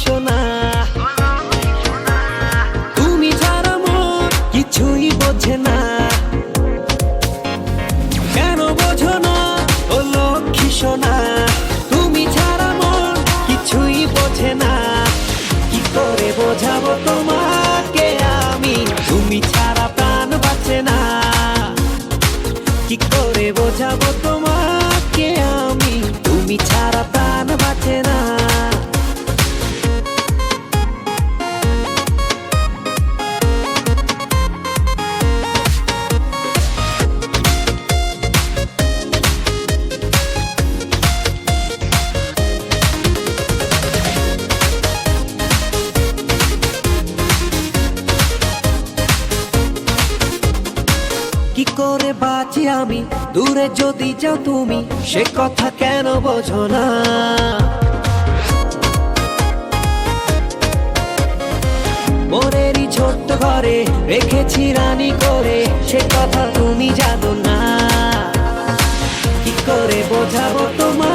সোনা তুমি ছাড়া মন কিছুই বোঝে না, কেন বোঝো না ও লক্ষ্মী সোনা, তুমি ছাড়া মন কিছুই বোঝে না। কি করে বোঝাবো তোমাকে আমি, তুমি ছাড়া প্রাণ বাঁচে না। কি করে বোঝাবো তোমাকে আমি, তুমি ছাড়া প্রাণ বাঁচে না। কি করে বাঁচি আমি দূরে যদি যাও তুমি, সে কথা কেন বোঝো না। মোরেরই ছোট্ট ঘরে রেখেছি রানী করে, সে কথা তুমি জানো না। কি করে বোঝাবো তোমার